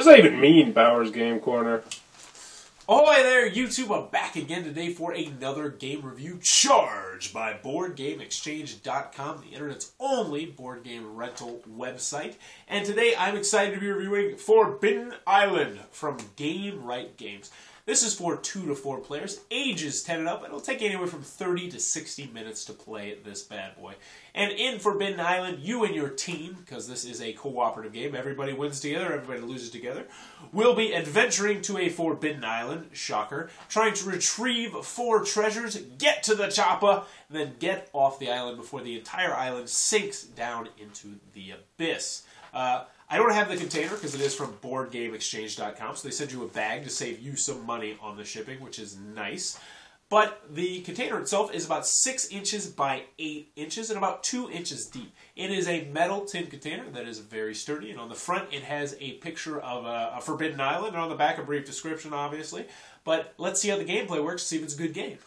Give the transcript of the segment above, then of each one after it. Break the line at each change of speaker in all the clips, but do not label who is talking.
that even mean, Bowers Game Corner?
Ahoy there, YouTube! I'm back again today for another game review charged by BoardGameExchange.com, the internet's only board game rental website. And today I'm excited to be reviewing Forbidden Island from Gamewright Games. This is for 2 to 4 players, ages 10 and up, and it'll take anywhere from 30 to 60 minutes to play this bad boy. And in Forbidden Island, you and your team, because this is a cooperative game, everybody wins together, everybody loses together, will be adventuring to a Forbidden Island, shocker, trying to retrieve 4 treasures, get to the chopper, and then get off the island before the entire island sinks down into the abyss. I don't have the container because it is from BoardGameExchange.com, so they send you a bag to save you some money on the shipping, which is nice. But the container itself is about 6 inches by 8 inches and about 2 inches deep. It is a metal tin container that is very sturdy, and on the front it has a picture of a Forbidden Island, and on the back a brief description, obviously. But let's see how the gameplay works, see if it's a good game.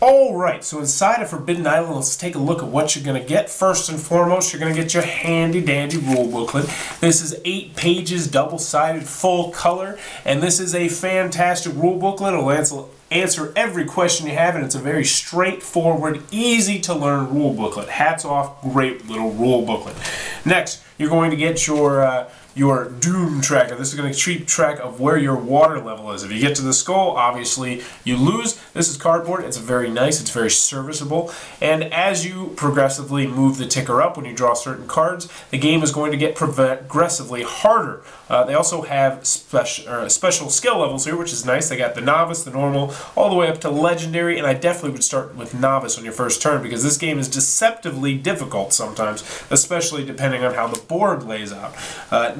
Alright, so inside of Forbidden Island, let's take a look at what you're going to get. First and foremost, you're going to get your handy-dandy rule booklet. This is 8 pages, double-sided, full color, and this is a fantastic rule booklet. It'll answer every question you have, and it's a very straightforward, easy-to-learn rule booklet. Hats off, great little rule booklet. Next, you're going to get your doom tracker. This is going to keep track of where your water level is. If you get to the skull, obviously you lose. This is cardboard. It's very nice. It's very serviceable. And as you progressively move the ticker up when you draw certain cards, the game is going to get progressively harder. They also have special skill levels here, which is nice. They got the novice, the normal, all the way up to legendary, and I definitely would start with novice on your first turn because this game is deceptively difficult sometimes, especially depending on how the board lays out.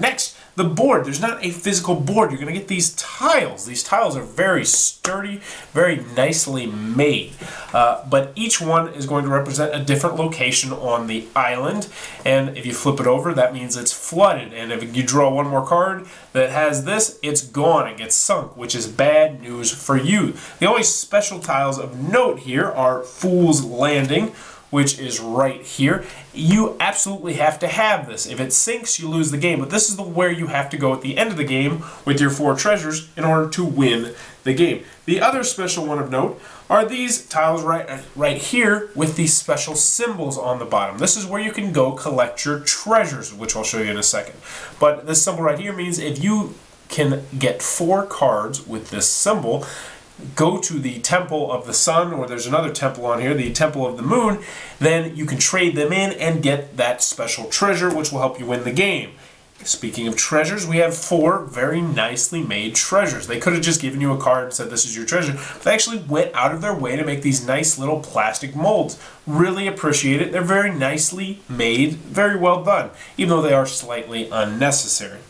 Next, the board. There's not a physical board. You're going to get these tiles. These tiles are very sturdy, very nicely made. But each one is going to represent a different location on the island. And if you flip it over, that means it's flooded. And if you draw one more card that has this, it's gone. It gets sunk, which is bad news for you. The only special tiles of note here are Fool's Landing, which is right here. You absolutely have to have this. If it sinks, you lose the game. But this is where you have to go at the end of the game with your 4 treasures in order to win the game. The other special one of note are these tiles right here with these special symbols on the bottom. This is where you can go collect your treasures, which I'll show you in a second. But this symbol right here means if you can get 4 cards with this symbol, go to the Temple of the Sun, or there's another temple on here, the Temple of the Moon, then you can trade them in and get that special treasure, which will help you win the game. Speaking of treasures, we have 4 very nicely made treasures. They could have just given you a card and said this is your treasure. They actually went out of their way to make these nice little plastic molds. Really appreciate it. They're very nicely made, very well done, even though they are slightly unnecessary.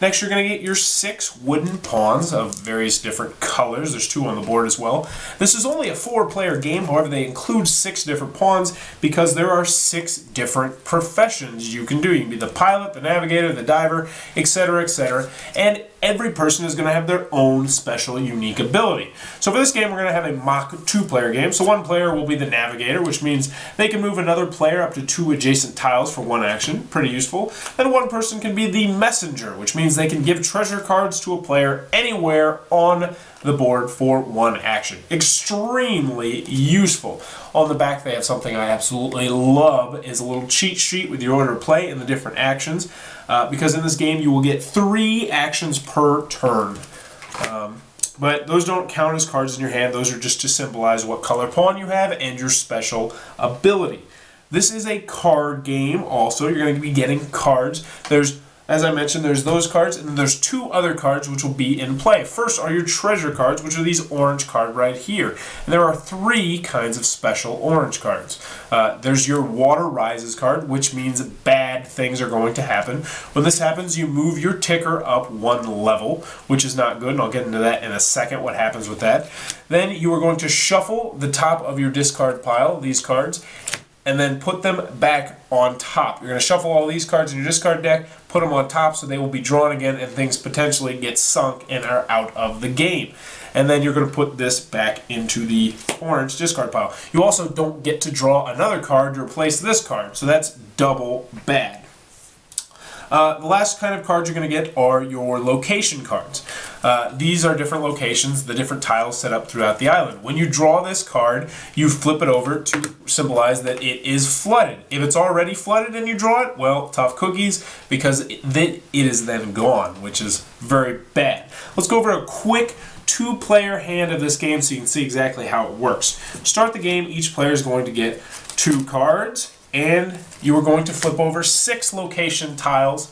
Next, you're going to get your 6 wooden pawns of various different colors. There's 2 on the board as well. This is only a 4-player game. However, they include 6 different pawns because there are 6 different professions you can do. You can be the pilot, the navigator, the diver, etc., etc. And every person is going to have their own special, unique ability. So for this game, we're going to have a mock 2-player game. So one player will be the navigator, which means they can move another player up to 2 adjacent tiles for 1 action. Pretty useful. Then one person can be the messenger, which means they can give treasure cards to a player anywhere on the board for 1 action. Extremely useful. On the back they have something I absolutely love, is a little cheat sheet with your order of play and the different actions, because in this game you will get 3 actions per turn. But those don't count as cards in your hand. Those are just to symbolize what color pawn you have and your special ability. This is a card game also. You're going to be getting cards. As I mentioned, there's those cards, and then there's 2 other cards which will be in play. First are your treasure cards, which are these orange cards right here. And there are 3 kinds of special orange cards. There's your Water Rises card, which means bad things are going to happen. When this happens, you move your ticker up 1 level, which is not good, and I'll get into that in a second, what happens with that. Then you are going to shuffle the top of your discard pile, these cards, and then put them back on top. You're going to shuffle all these cards in your discard deck, put them on top so they will be drawn again and things potentially get sunk and are out of the game. And then you're going to put this back into the orange discard pile. You also don't get to draw another card to replace this card, so that's double bad. The last kind of cards you're going to get are your location cards. These are different locations, the different tiles set up throughout the island. When you draw this card, you flip it over to symbolize that it is flooded. If it's already flooded and you draw it, well, tough cookies, because it is then gone, which is very bad. Let's go over a quick two-player hand of this game so you can see exactly how it works. To start the game, each player is going to get 2 cards, and you are going to flip over 6 location tiles,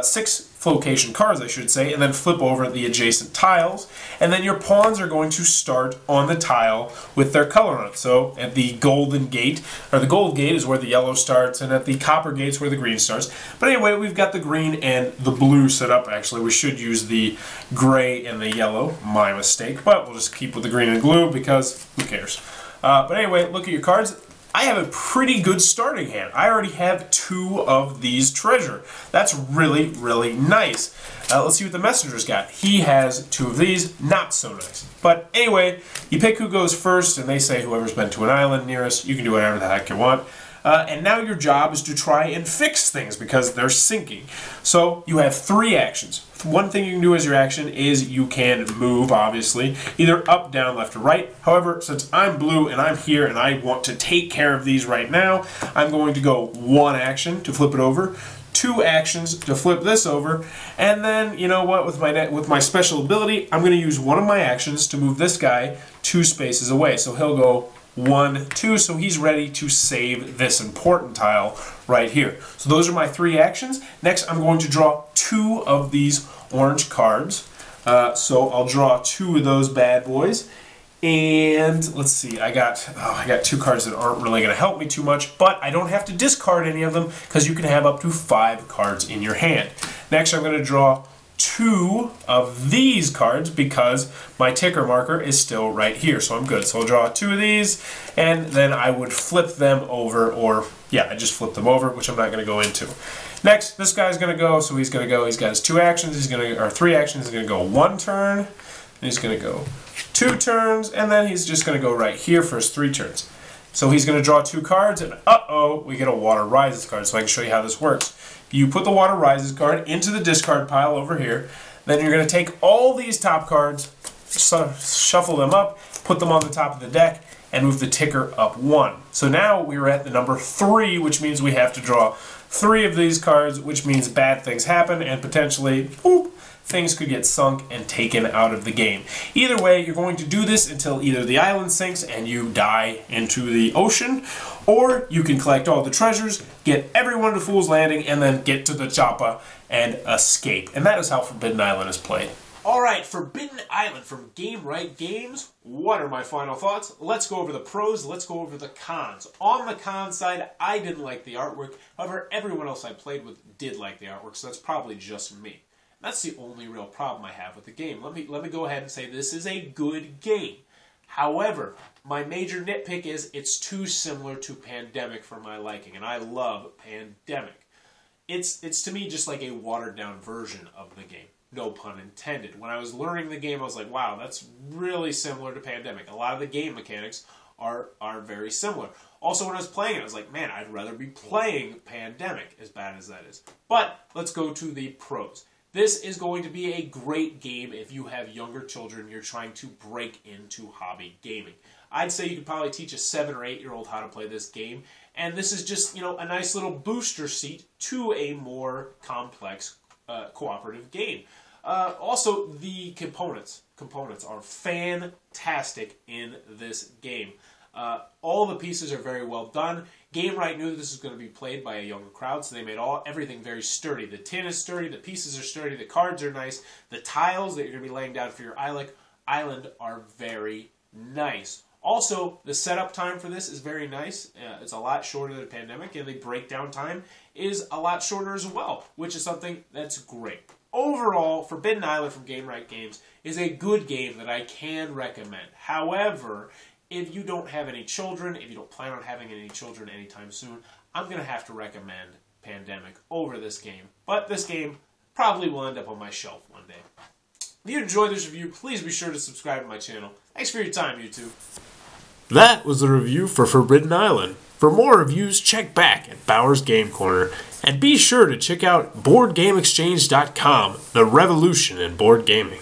6 location cards, I should say, and then flip over the adjacent tiles, and then your pawns are going to start on the tile with their color on it. So at the golden gate, or the gold gate is where the yellow starts, and at the copper gate is where the green starts. But anyway, we've got the green and the blue set up. Actually, we should use the gray and the yellow. My mistake, but we'll just keep with the green and blue because who cares? But anyway, look at your cards. I have a pretty good starting hand. I already have 2 of these treasure. That's really, really nice. Let's see what the messenger's got. He has 2 of these. Not so nice. But anyway, you pick who goes first, and they say whoever's been to an island nearest, you can do whatever the heck you want. And now your job is to try and fix things because they're sinking. So you have 3 actions. One thing you can do as your action is you can move, obviously, either up, down, left, or right. However, since I'm blue and I'm here and I want to take care of these right now, I'm going to go 1 action to flip it over, 2 actions to flip this over, and then, you know what, with my special ability, I'm going to use one of my actions to move this guy 2 spaces away. So he'll go 1, 2, so he's ready to save this important tile right here. So those are my 3 actions. Next, I'm going to draw 2 of these orange cards. So I'll draw 2 of those bad boys. And let's see, I got 2 cards that aren't really going to help me too much, but I don't have to discard any of them because you can have up to 5 cards in your hand. Next, I'm going to draw 2 of these cards because my ticker marker is still right here, so I'm good. So I'll draw 2 of these, and then I would flip them over, or yeah, I just flip them over, which I'm not going to go into. Next, this guy's going to go, so he's going to go. He's got his 2 actions. He's going to, or 3 actions. He's going to go 1 turn, and he's going to go 2 turns, and then he's just going to go right here for his 3 turns. So he's going to draw 2 cards, and uh-oh, we get a Water Rises card. So I can show you how this works. You put the Water Rises card into the discard pile over here. Then you're going to take all these top cards, shuffle them up, put them on the top of the deck, and move the ticker up 1. So now we're at the number 3, which means we have to draw 3 of these cards, which means bad things happen, and potentially, boop, things could get sunk and taken out of the game. Either way, you're going to do this until either the island sinks and you die into the ocean, or you can collect all the treasures, get everyone to Fool's Landing, and then get to the chopper and escape. And that is how Forbidden Island is played. Alright, Forbidden Island from Gamewright Games. What are my final thoughts? Let's go over the pros, let's go over the cons. On the con side, I didn't like the artwork. However, everyone else I played with did like the artwork, so that's probably just me. That's the only real problem I have with the game. Let me go ahead and say this is a good game. However, my major nitpick is it's too similar to Pandemic for my liking, and I love Pandemic. It's to me just like a watered down version of the game. No pun intended. When I was learning the game, I was like, wow, that's really similar to Pandemic. A lot of the game mechanics are very similar. Also, when I was playing it, I was like, man, I'd rather be playing Pandemic, as bad as that is. But let's go to the pros. This is going to be a great game if you have younger children you're trying to break into hobby gaming. I'd say you could probably teach a 7 or 8-year-old how to play this game, and this is just, you know, a nice little booster seat to a more complex cooperative game. Also, the components are fantastic in this game. All the pieces are very well done. Gamewright knew that this was going to be played by a younger crowd, so they made everything very sturdy. The tin is sturdy, the pieces are sturdy, the cards are nice, the tiles that you're going to be laying down for your island are very nice. Also, the setup time for this is very nice. It's a lot shorter than Pandemic, and the breakdown time is a lot shorter as well, which is something that's great. Overall, Forbidden Island from Gamewright Games is a good game that I can recommend. However, if you don't have any children, if you don't plan on having any children anytime soon, I'm going to have to recommend Pandemic over this game. But this game probably will end up on my shelf one day. If you enjoyed this review, please be sure to subscribe to my channel. Thanks for your time, YouTube.
That was the review for Forbidden Island.
For more reviews, check back at Bowers Game Corner. And be sure to check out BoardGameExchange.com, the revolution in board gaming.